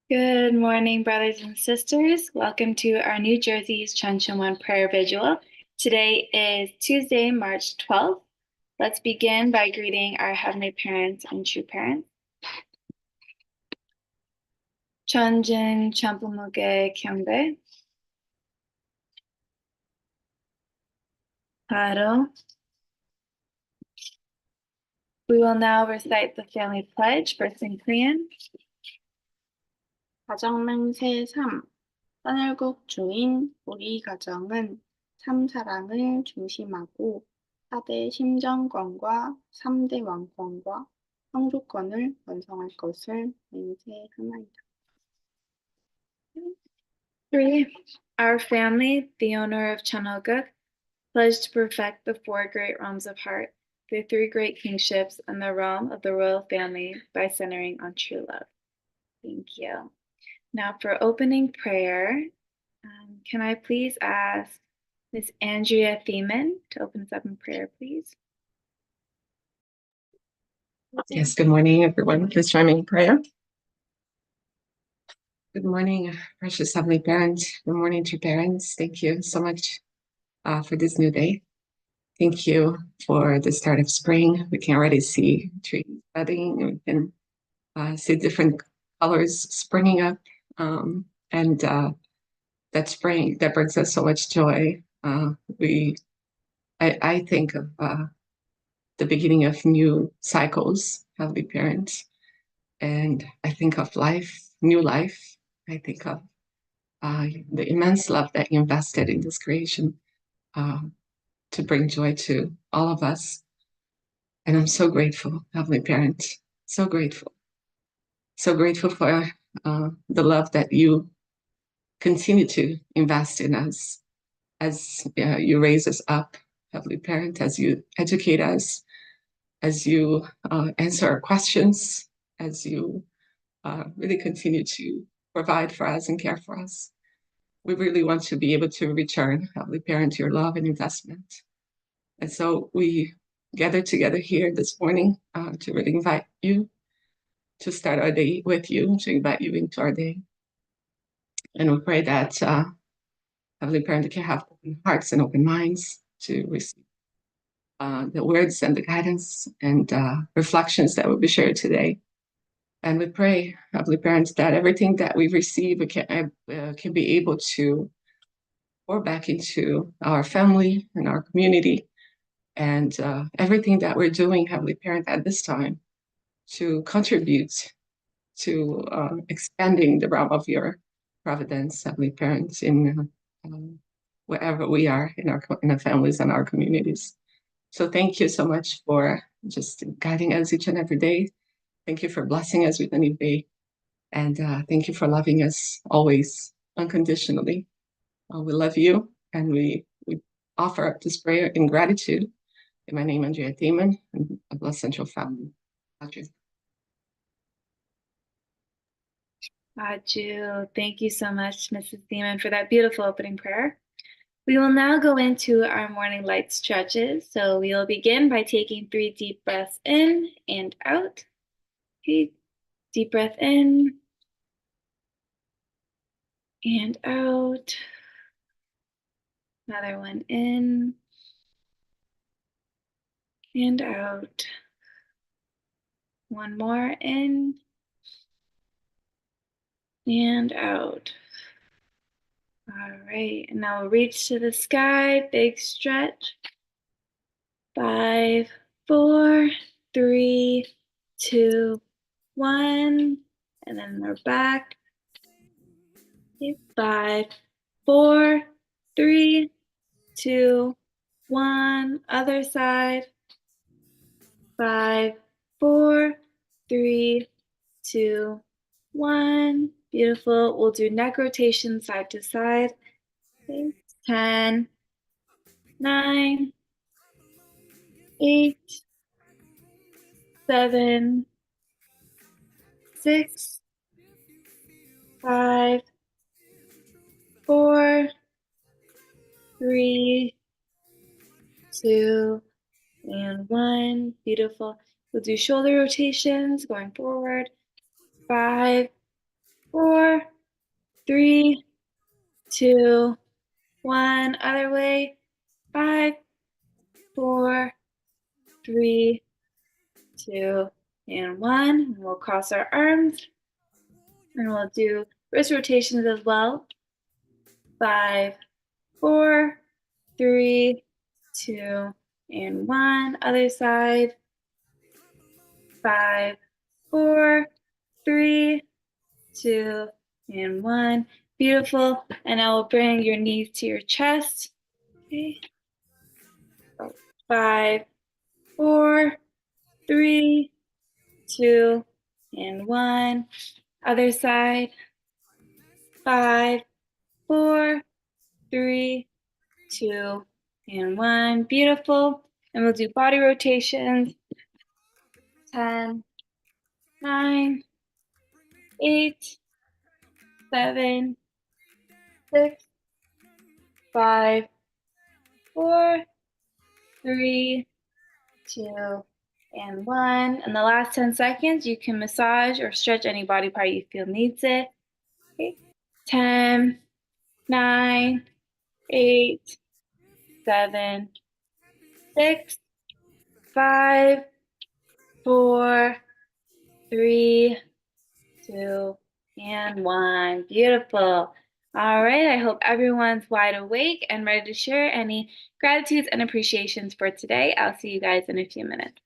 Good morning, brothers and sisters. Welcome to our New Jersey's Cheon prayer vigil. Today is Tuesday, March 12th. Let's begin by greeting our Heavenly Parents and true parents. 천진 참부무게 경배. 바로. We will now recite the family pledge, first in Korean. 가정맹세 3. 선열국 중인 우리 가정은 참사랑을 중심하고 4대 심정권과 3대 왕권과 성주권을 완성할 것을 맹세하나이다. 3. Our family, the owner of Cheongguk, pledged to perfect the 4 great realms of heart, the 3 great kingships, and the realm of the royal family by centering on true love. Thank you. Now for opening prayer, can I please ask Ms. Andrea Thiemann to open us up in prayer, please? Yes, good morning, everyone. Please join me in prayer. Good morning, precious Heavenly Parents. Good morning to parents. Thank you so much for this new day. Thank you for the start of spring. We can already see trees budding. We can see different colors springing up. And that spring, that brings us so much joy. I think of the beginning of new cycles, Heavenly Parents. And I think of life, new life. I think of the immense love that you invested in this creation to bring joy to all of us. And I'm so grateful, Heavenly Parents, so grateful. So grateful for the love that you continue to invest in us as you raise us up, Heavenly Parent, as you educate us, as you answer our questions, as you really continue to provide for us and care for us. We really want to be able to return, Heavenly Parent, your love and investment. And so we gather together here this morning to really invite you to start our day with you, to invite you into our day. And we pray that Heavenly Parent can have open hearts and open minds to receive the words and the guidance and reflections that will be shared today. And we pray, Heavenly Parents, that everything that we receive can be able to pour back into our family and our community, and everything that we're doing, Heavenly Parent, at this time to contribute to expanding the realm of your providence, Heavenly Parents, in wherever we are in our families and our communities. So thank you so much for just guiding us each and every day. Thank you for blessing us with a new day. And thank you for loving us always unconditionally. We love you, and we offer up this prayer in gratitude. In my name, Andrea Thiemann, and a blessed Central family. Aju, thank you so much, Mrs. Thiemann, for that beautiful opening prayer. We will now go into our morning light stretches. So we will begin by taking 3 deep breaths in and out. Okay, deep breath in and out. Another one in and out. One more in and out. All right, and now we'll reach to the sky, big stretch. 5, 4, 3, 2, 1, and then we're back. Okay, 5, 4, 3, 2, 1. Other side. 5, 4, 3, 2, 1. Beautiful. We'll do neck rotation side to side. Okay. 10, 9, 8, 7, 6, 5, 4, 3, 2, and 1. Beautiful. We'll do shoulder rotations going forward. 5, 4, 3, 2, 1. Other way. 5, 4, 3, 2, and 1. And we'll cross our arms. And we'll do wrist rotations as well. 5, 4, 3, 2, and 1. Other side. 5, 4, 3, 2, and 1. Beautiful. And I will bring your knees to your chest. Okay. 5, 4, 3, 2, and 1. Other side. 5, 4, 3, 2, and 1. Beautiful. And we'll do body rotations. 10, 9, 8, 7, 6, 5, 4, 3, 2, and 1. In the last 10 seconds, you can massage or stretch any body part you feel needs it. Okay. 10, 9, 8, 7, 6, 5, 4, 3, 2, and 1. Beautiful. All right, I hope everyone's wide awake and ready to share any gratitudes and appreciations for today. I'll see you guys in a few minutes.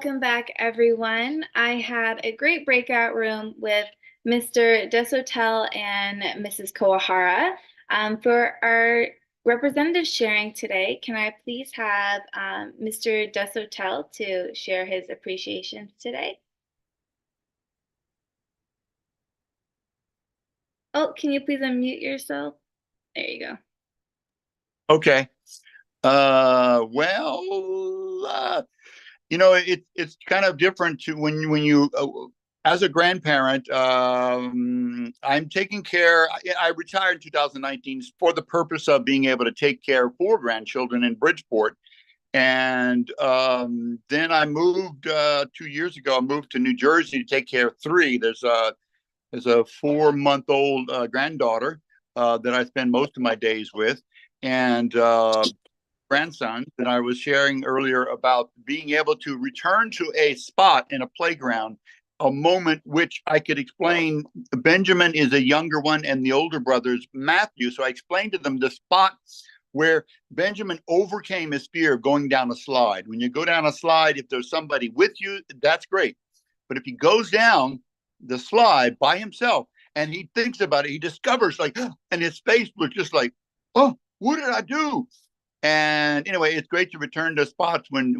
Welcome back, everyone. I had a great breakout room with Mr. Desotel and Mrs. Kawahara. For our representative sharing today, can I please have Mr. Desotel to share his appreciations today? Oh, can you please unmute yourself? There you go. Okay. It's kind of different to when you as a grandparent, I'm taking care. I retired in 2019 for the purpose of being able to take care of 4 grandchildren in Bridgeport. And then I moved 2 years ago. I moved to New Jersey to take care of 3. There's a 4-month-old granddaughter that I spend most of my days with, and grandson that I was sharing earlier about being able to return to a spot in a playground, a moment which I could explain. Benjamin is a younger one, and the older brother's Matthew. So I explained to them the spot where Benjamin overcame his fear of going down a slide. When you go down a slide, if there's somebody with you, that's great. But if he goes down the slide by himself and he thinks about it, he discovers and his face was just like, oh, what did I do? And anyway, it's great to return to spots when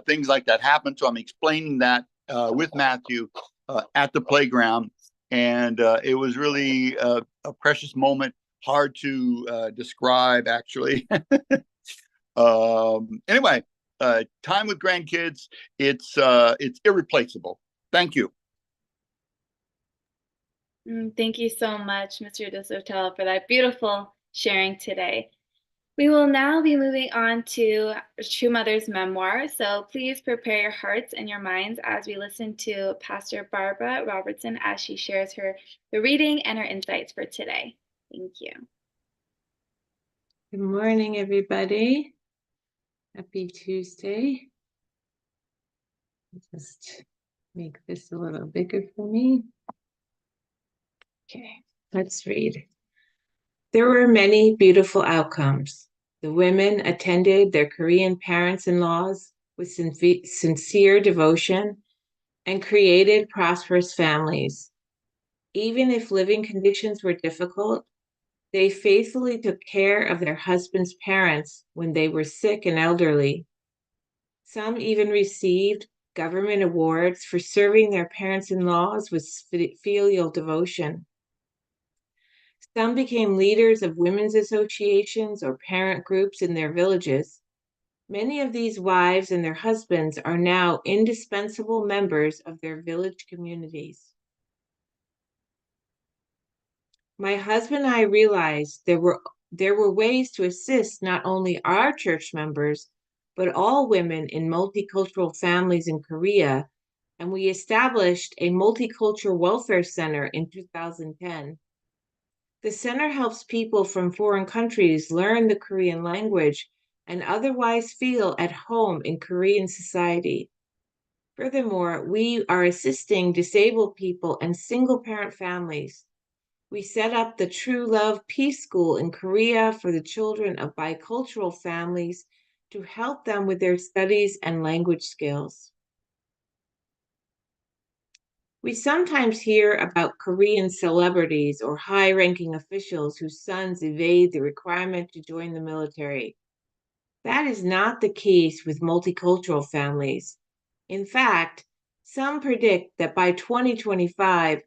things like that happen. So I'm explaining that with Matthew at the playground. And it was really a precious moment, hard to describe, actually. Anyway, time with grandkids, it's irreplaceable. Thank you. Thank you so much, Mr. Desotel, for that beautiful sharing today. We will now be moving on to True Mother's Memoir, so please prepare your hearts and your minds as we listen to Pastor Barbara Robertson as she shares the reading and her insights for today. Thank you. Good morning, everybody. Happy Tuesday. Just make this a little bigger for me. Okay, let's read. There were many beautiful outcomes. The women attended their Korean parents-in-laws with sincere devotion and created prosperous families. Even if living conditions were difficult, they faithfully took care of their husbands' parents when they were sick and elderly. Some even received government awards for serving their parents-in-laws with filial devotion. Some became leaders of women's associations or parent groups in their villages. Many of these wives and their husbands are now indispensable members of their village communities. My husband and I realized there were ways to assist not only our church members, but all women in multicultural families in Korea, and we established a multicultural welfare center in 2010. The center helps people from foreign countries learn the Korean language and otherwise feel at home in Korean society. Furthermore, we are assisting disabled people and single-parent families. We set up the True Love Peace School in Korea for the children of bicultural families to help them with their studies and language skills. We sometimes hear about Korean celebrities or high-ranking officials whose sons evade the requirement to join the military. That is not the case with multicultural families. In fact, some predict that by 2025,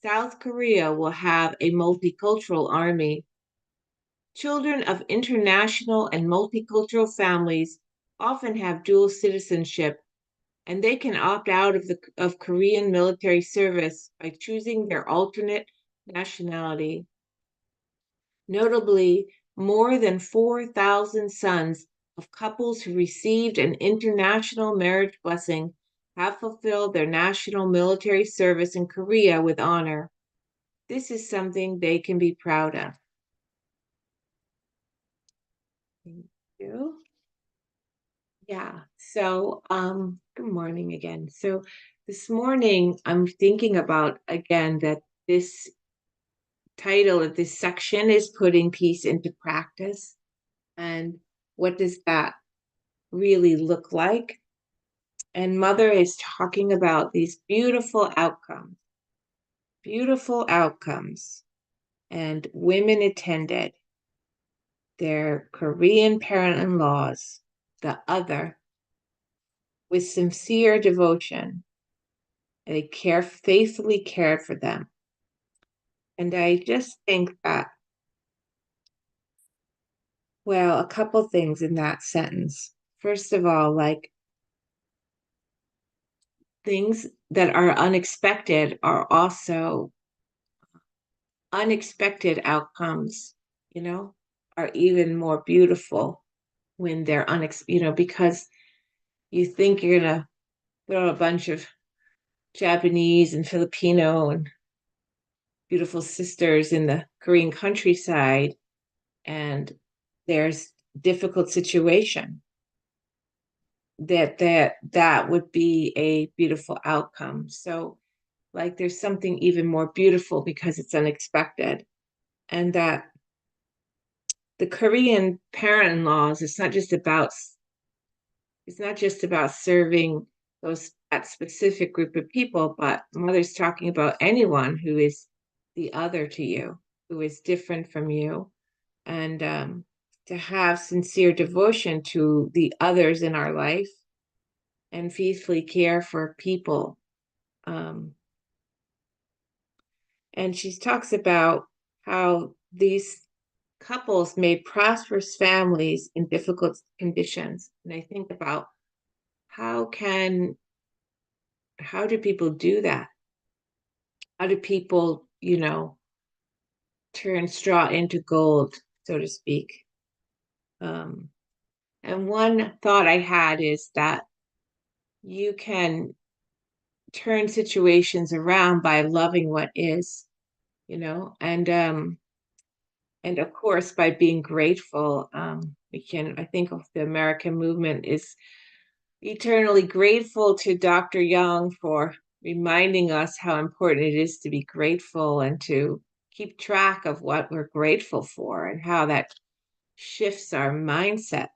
South Korea will have a multicultural army. Children of international and multicultural families often have dual citizenship, and they can opt out of Korean military service by choosing their alternate nationality. Notably, more than 4,000 sons of couples who received an international marriage blessing have fulfilled their national military service in Korea with honor. This is something they can be proud of. Thank you. Yeah, so good morning again. So this morning I'm thinking about again that this title of this section is Putting Peace into Practice. And what does that really look like? And Mother is talking about these beautiful outcomes, and women attended their Korean parent-in-laws, the other, with sincere devotion. They faithfully cared for them. And I just think that, well, a couple things in that sentence. First of all, like, things that are unexpected are also unexpected outcomes, are even more beautiful when they're because you think you're gonna throw a bunch of Japanese and Filipino and beautiful sisters in the Korean countryside, and there's difficult situation that would be a beautiful outcome. So, like, there's something even more beautiful because it's unexpected, and that the Korean parent-in-laws, it's not just about serving that specific group of people, but Mother's talking about anyone who is the other to you, who is different from you, and to have sincere devotion to the others in our life and faithfully care for people. And she talks about how these couples made prosperous families in difficult conditions. And I think about how do people do that? How do people, turn straw into gold, so to speak? And one thought I had is that you can turn situations around by loving what is, and of course by being grateful. I think of the American movement is eternally grateful to Dr. Young for reminding us how important it is to be grateful and to keep track of what we're grateful for and how that shifts our mindset.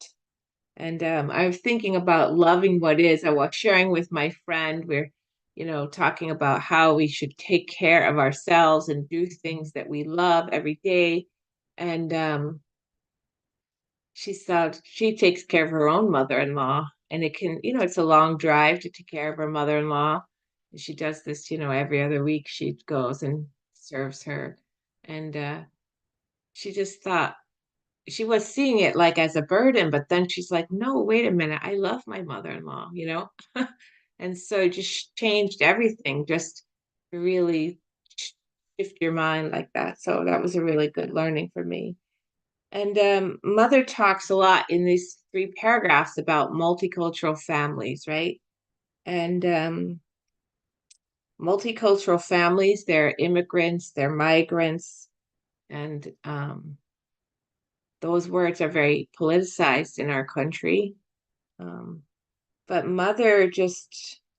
And I was thinking about loving what is. I was sharing with my friend, we're, talking about how we should take care of ourselves and do things that we love every day. And she said she takes care of her own mother-in-law, and it's a long drive to take care of her mother-in-law. And she does this, every other week she goes and serves her. And she just thought, she was seeing it like as a burden, but then she's like, no, wait a minute, I love my mother-in-law, and so it just changed everything, just to really shift your mind like that. So that was a really good learning for me. And Mother talks a lot in these 3 paragraphs about multicultural families, right? And multicultural families, they're immigrants, they're migrants, and those words are very politicized in our country. But Mother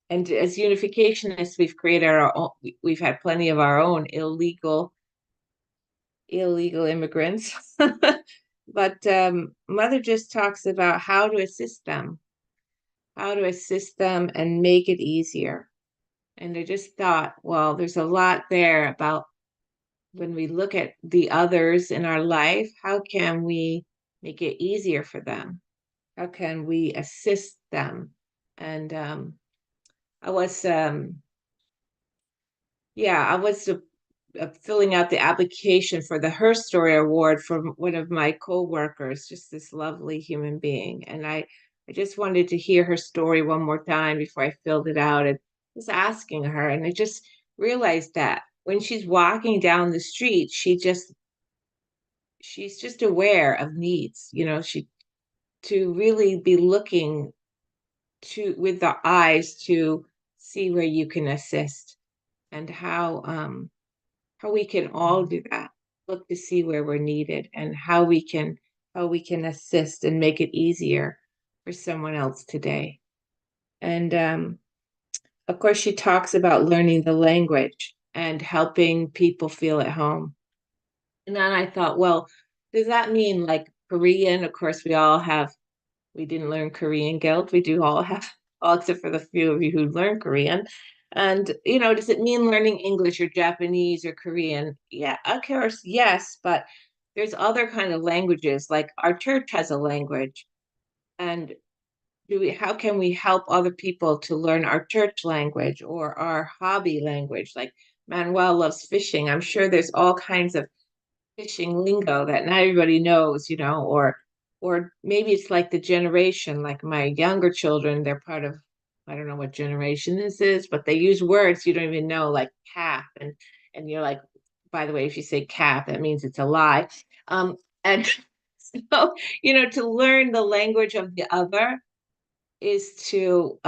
and as unificationists, we've created our own, we've had plenty of our own illegal immigrants. But Mother just talks about how to assist them and make it easier. And I just thought, well, there's a lot there about when we look at the others in our life, how can we make it easier for them? How can we assist them? And I was filling out the application for the Her Story Award from one of my co-workers, just this lovely human being. And I just wanted to hear her story one more time before I filled it out, and was asking her. And I just realized that when she's walking down the street, she's just aware of needs, to really be looking with the eyes to see where you can assist, and how we can all do that, look to see where we're needed and how we can assist and make it easier for someone else today. And of course, she talks about learning the language and helping people feel at home. And then I thought, well, does that mean like Korean? Of course, we didn't learn Korean guilt. We do all have all except for the few of you who learn Korean. And, does it mean learning English or Japanese or Korean? Yeah, of course, yes, but there's other kind of languages, like our church has a language. And how can we help other people to learn our church language or our hobby language? Like Manuel loves fishing. I'm sure there's all kinds of fishing lingo that not everybody knows, or maybe it's like the generation, like my younger children, they're part of, I don't know what generation this is, but they use words you don't even know, like calf, and you're like, by the way, if you say calf, that means it's a lie. And so, to learn the language of the other is to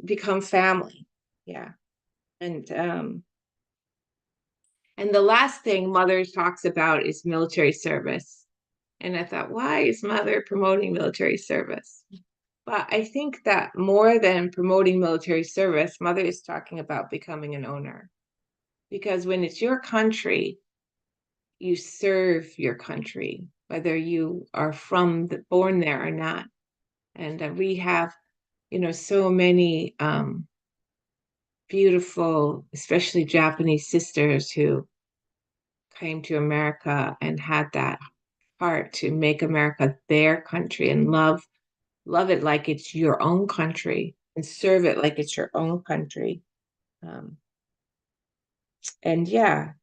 become family. Yeah. And the last thing Mother talks about is military service. And I thought, why is Mother promoting military service? But I think that more than promoting military service, Mother is talking about becoming an owner. Because when it's your country, you serve your country, whether you are born there or not. And we have, so many beautiful, especially Japanese sisters who came to America and had that heart to make America their country and love it like it's your own country and serve it like it's your own country. And yeah.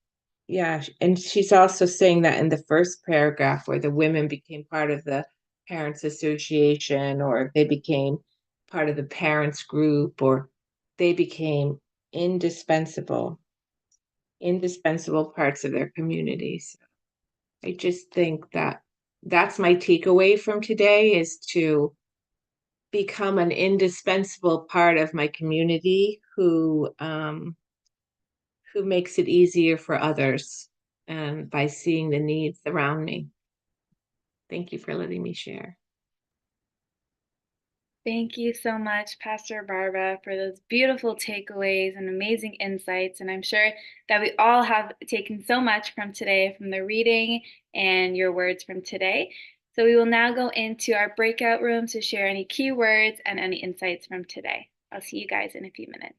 And she's also saying that in the first paragraph where the women became part of the parents association, or they became part of the parents group, or they became indispensable parts of their communities. I just think that that's my takeaway from today, is to become an indispensable part of my community who makes it easier for others, and by seeing the needs around me. Thank you for letting me share. Thank you so much, Pastor Barbara, for those beautiful takeaways and amazing insights. And I'm sure that we all have taken so much from today, from the reading and your words from today. So we will now go into our breakout room to share any key words and any insights from today. I'll see you guys in a few minutes.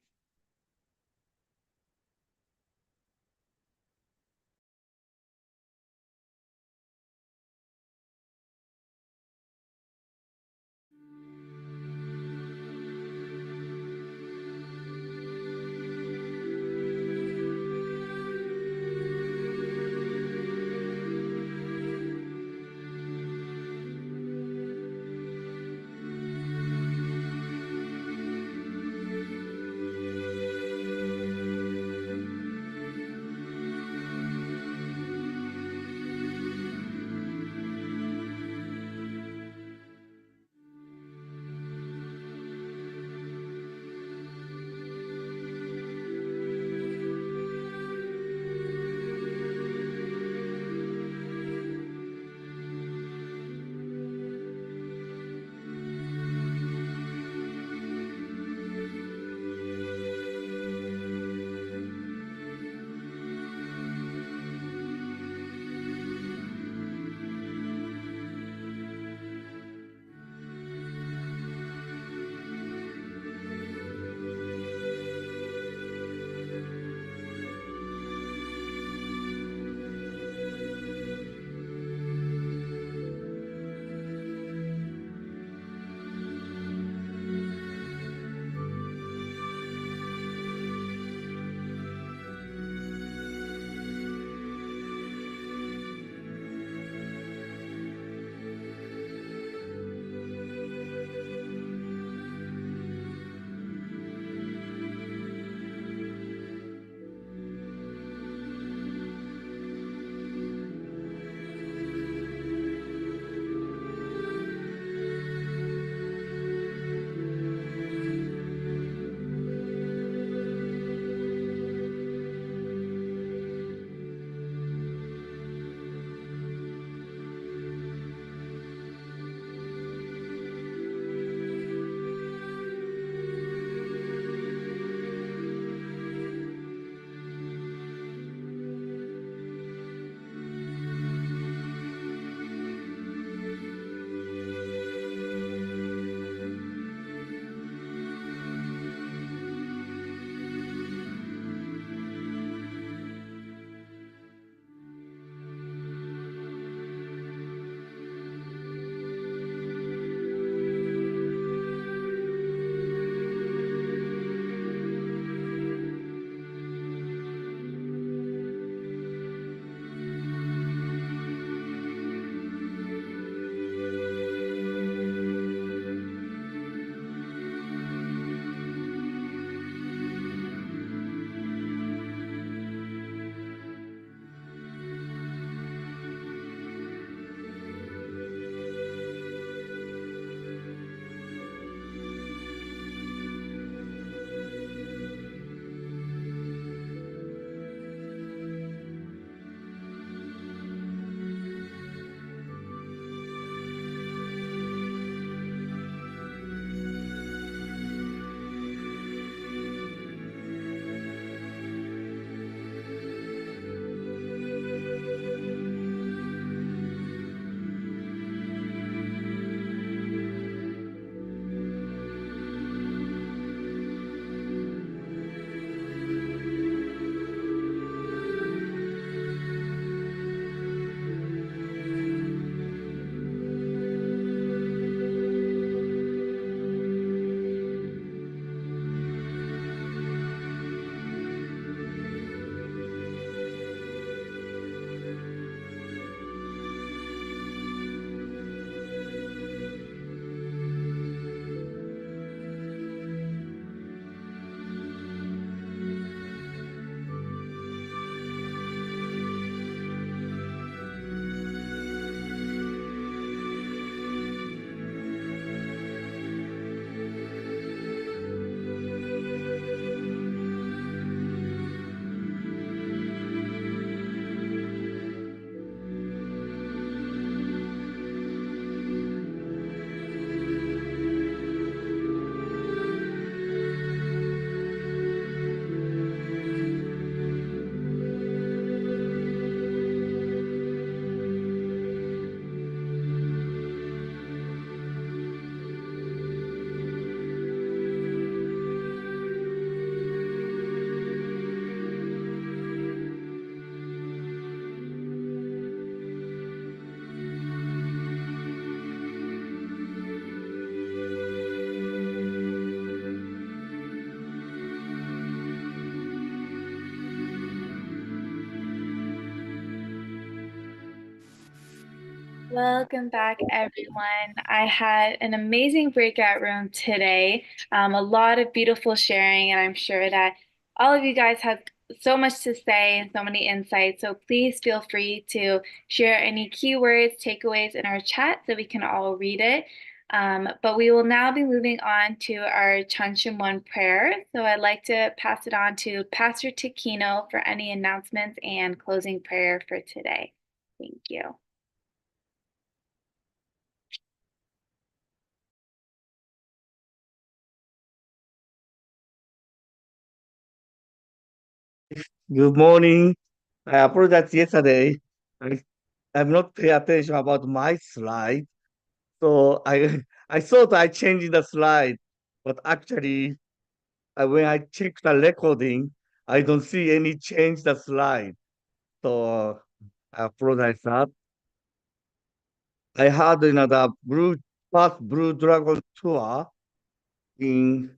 Welcome back, everyone. I had an amazing breakout room today. A lot of beautiful sharing, and I'm sure that all of you guys have so much to say and so many insights. So please feel free to share any keywords, takeaways in our chat so we can all read it. But we will now be moving on to our Shim One prayer. So I'd like to pass it on to Pastor Takino for any announcements and closing prayer for today. Thank you. Good morning. I apologize yesterday. I'm not paying attention about my slide. So I thought I changed the slide, but actually when I check the recording, I don't see any change the slide. So I apologize that. I had the first Blue Dragon tour in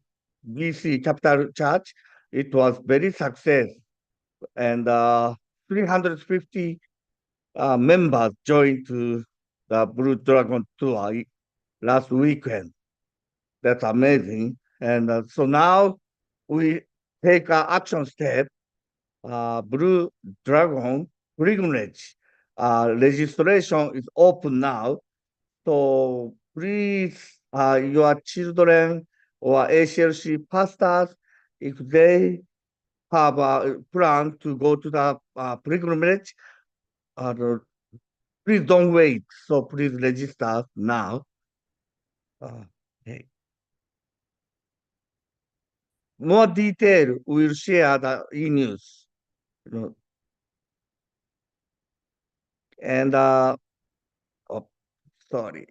BC Capital Church. It was very success, and 350 members joined to the Blue Dragon tour last weekend. That's amazing. And so now we take an action step. Blue Dragon pilgrimage registration is open now. So please, your children or ACLC pastors, if they have a plan to go to the pilgrimage, please don't wait. So please register now. Okay. More detail we'll share the e-news. And oh, sorry.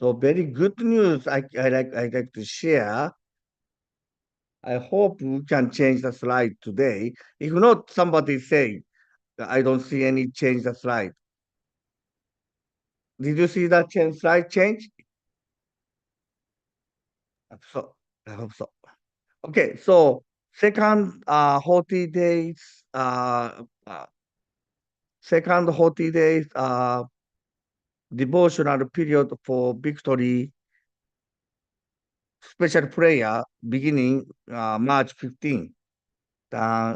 So very good news I like to share. I hope we can change the slide today. If not, somebody say I don't see any change the slide. Did you see that slide change? So I hope so. Okay, so second 40 days second 40 days devotional period for victory special prayer beginning March 15.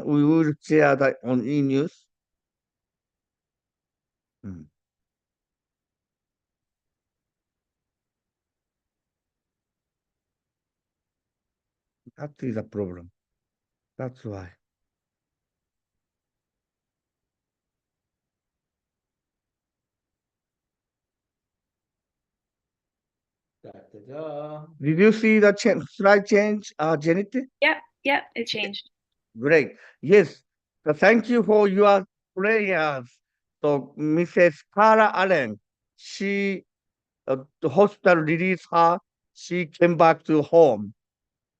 We will share that on e-news. That is a problem. That's why. Did you see the slide change, Janet? Yep, it changed. Great. Yes. So thank you for your prayers. So Mrs. Cara Allen, she the hospital released her. She came back to home.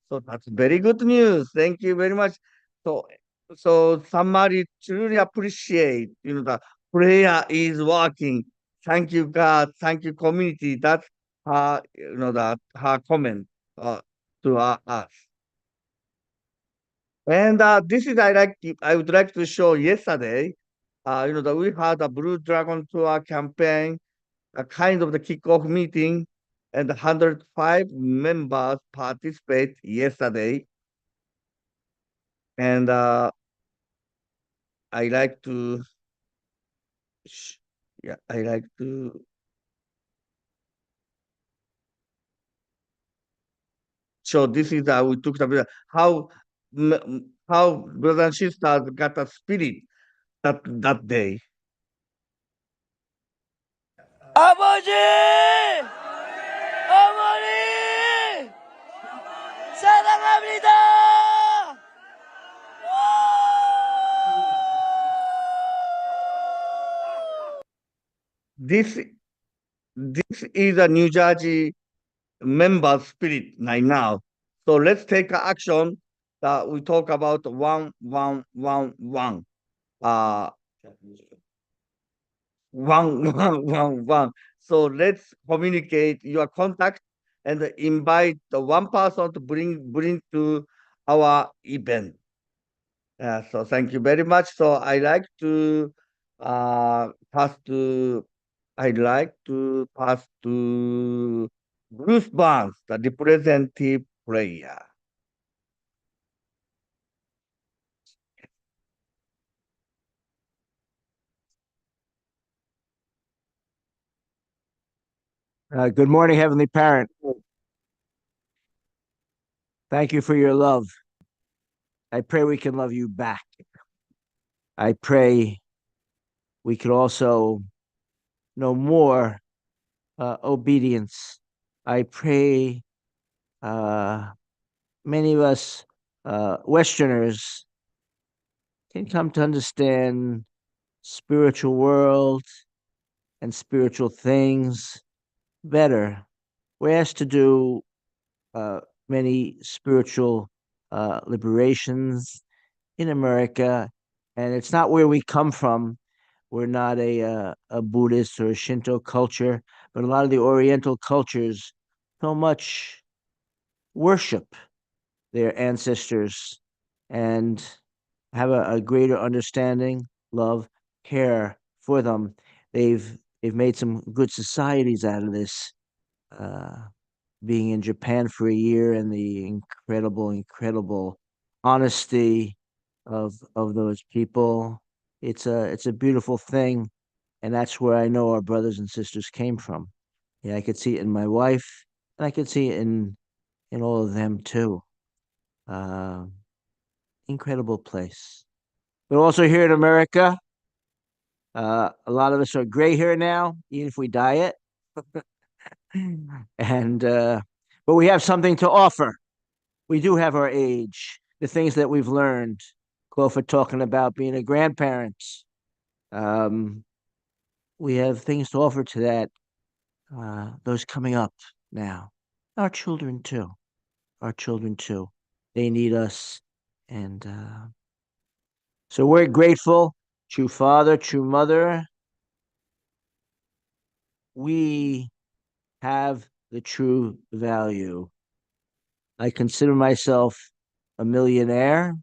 So that's very good news. Thank you very much. So somebody truly appreciate, the prayer is working. Thank you, God. Thank you, community. That's her, that her comment to us. And this is I would like to show yesterday. That we had a Blue Dragon Tour campaign, a kind of the kickoff meeting, and 105 members participate yesterday. And I like to, I like to show this is how we took the how brothers and sisters got a spirit that day. 아버지! 어머니! 사랑합니다! This is a New Jersey member spirit right now. So let's take action that we talk about 1, 1, 1, 1. Wang. So let's communicate your contact and invite the one person to bring to our event. So thank you very much. So I'd like to pass to Bruce Barnes, the representative player. Good morning, Heavenly Parent. Thank you for your love. I pray we can love you back. I pray we could also know more obedience. I pray many of us Westerners can come to understand spiritual world and spiritual things better. We're asked to do many spiritual liberations in America, and it's not where we come from. We're not a Buddhist or a Shinto culture, but a lot of the Oriental cultures so much worship their ancestors and have a greater understanding, love, care for them. They've made some good societies out of this. Being in Japan for a year and the incredible honesty of those people. It's a beautiful thing, and that's where I know our brothers and sisters came from. Yeah, I could see it in my wife, and I could see it in all of them too. Incredible place. But also here in America, a lot of us are gray here now, even if we dye it. And but we have something to offer. We do have our age, the things that we've learned. Clover talking about being a grandparent. We have things to offer to that. Those coming up now. Our children too. They need us. And so we're grateful. True father, true mother. We have the true value. I consider myself a millionaire,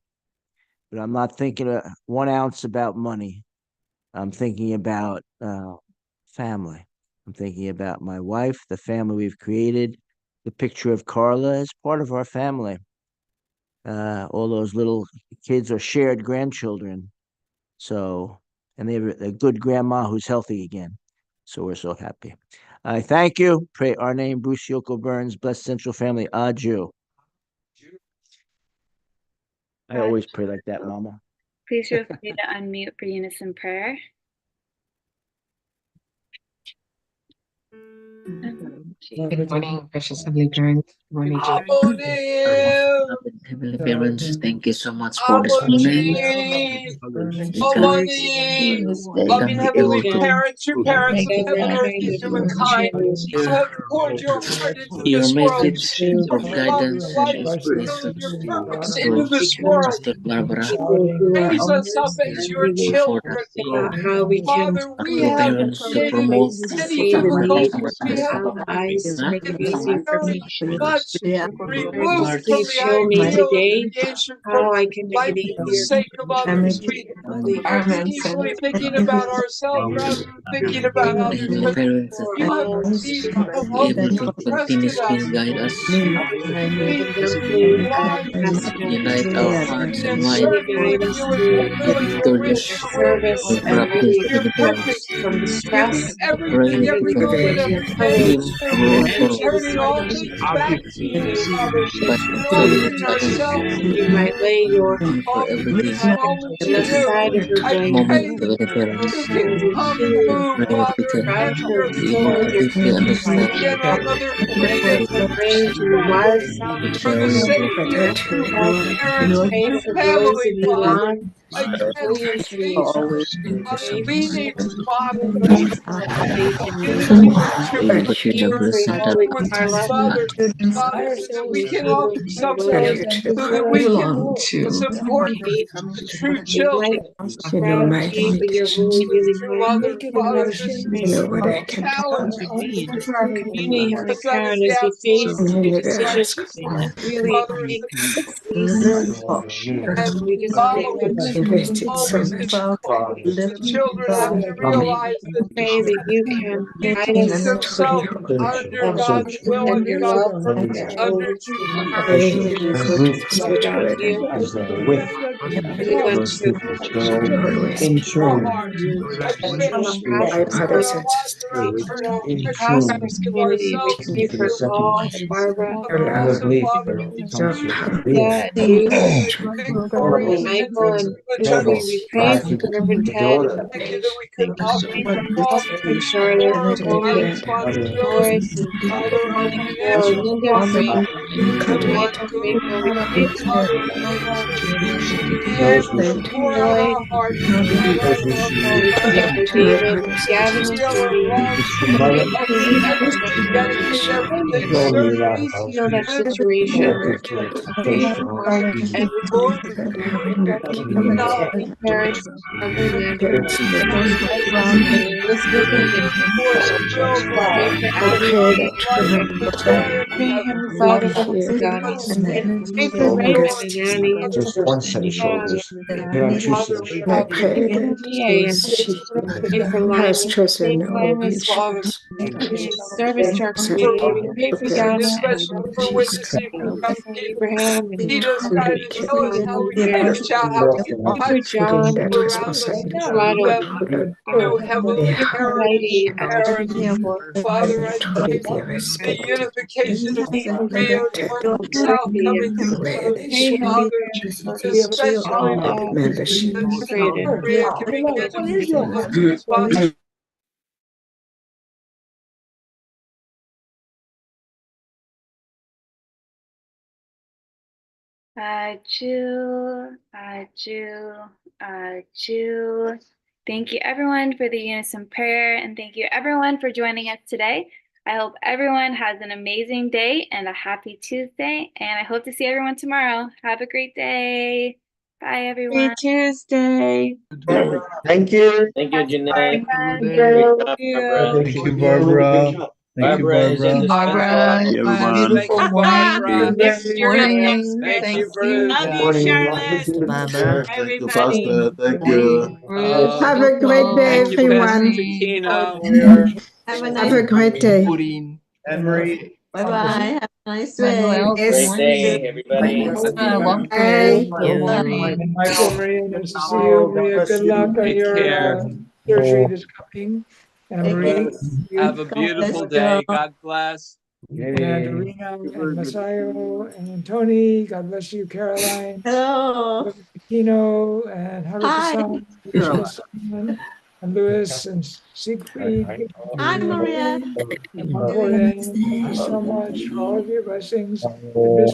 but I'm not thinking 1 ounce about money. I'm thinking about family. I'm thinking about my wife, the family we've created. The picture of Carla is part of our family. All those little kids are shared grandchildren. So, and they have a good grandma who's healthy again. So we're so happy. I thank you. Pray our name, Bruce Yoko Burns, blessed Central Family, Aju. I always pray like that, Mama. Please feel free to unmute for Unison prayer. Good morning, precious Heavenly Parent. Good morning, Heavenly Parents, thank you so much for this moment. Loving Heavenly Parents, your parents of heaven, earth, and humankind, you have poured your heart into your this world. message Your of love, guidance light, and truth, inspiration your purpose to into this world. Sister Barbara. Raise us up as your children, Lord. Father, we The have parents to many, promote many family difficulties. We have not very much removed hearts from the ideal of creation for life for the sake of others. We are easily thinking about ourselves rather than thinking about others. Heavenly But Parents you have be able to entrusted continuously us guide us, the lives unite our hearts and and mind serving you in to be humility, victorious with in practice. your Heavenly purpose, Parents, giving pray everything every for moment, every day, him for and turning all things back to you, Father, by not showing us offering others ourselves, and for offering everything. this moment to you. I Moment, pray Heavenly that you Parents, can come through, pray that we Father, can and your be able to glory deeply understand again on another greater strong which for are the only safety important of true parents, true family, Father. I can't Williams see meaning, Father, Always with Carla. mothers, Father, so that we can all be something, so that we can belong to support true children, Proud of you, but you're really, really true good. mothers, Father, this challenge Community, Heavenly to set us Parent, as we face down. the decisions really Father, make in peace. and We just pray follow that always the children have to realize that pray that you can they guide keep us themselves under God's will and and your God's love and your under holy Jesus' heart Christ. without you. We want to Our hearts. I pray show that compassion towards across this community. We ourselves pray for Paul, Barbara, also, Father, Linda, and Ruth, victorious Michael, and victory. Toby. We pray for Reverend Ted, Thank you that we can walk and Charlotte, and Tony, Father, and children, Doris, and Father, our financial Linda, and one Michael, good Rachel. We pray for Father, hand pour out Joy, our heart and we pray for David, Gavin, and feel our Cindy. love, We pray dedicate everything, service, heal that situation. peace, And we Lord, see parents struggling with and Elizabeth and Nick. for the will, We pray for Abby, pray, Heavenly Father, for Donnie's. Pray for Raymond and Annie and Pam. Father, we pray for PA and pray for Lyman. Pray Lyman's service to our community. We pray for Donna and especially for witnessing for Abraham and Peter's trying to show us how we can Peter. reach out, how we can Pray for touch John and around us a lot who of have new heavenly pray for heritage Heidi and parents. for Father, I pray the unification of Korea, north and south Timothy coming and together. pray, Heavenly Father, Father, for especially all incarcerated. Korea community. Father, Jew, Jew, Jew. Thank you everyone for the unison prayer, and thank you everyone for joining us today. I hope everyone has an amazing day and a happy Tuesday, and I hope to see everyone tomorrow. Have a great day. Bye, everyone. Happy Tuesday. Thank you. Thank you, Janae. Bye. Great job, Barbara. Thank you, Barbara. Barbara is in the Barbara, beautiful morning. Next year, Thank you for the love you, Charlotte. Barbara. Everybody. thank you. Have a great day, Thank you, Pastor everyone. Sakina. We are Have a great day. Anne Marie. Bye-bye. Have a nice day. Great day, everybody. Welcome. Bye. Maureen. Michael, Maria, nice to see you. Maria, good luck on Take your care. surgery that's coming. And Take Marie, Have a God bless beautiful you day. all. God bless. and Arena and Masayo and Tony. God bless you, Caroline. Hello. Aquino and Haruka-san, Hi. Krishna-san, and Louis and Siegfried. Hi, Maria. And Jordan. Thank you so much for all of your blessings. Your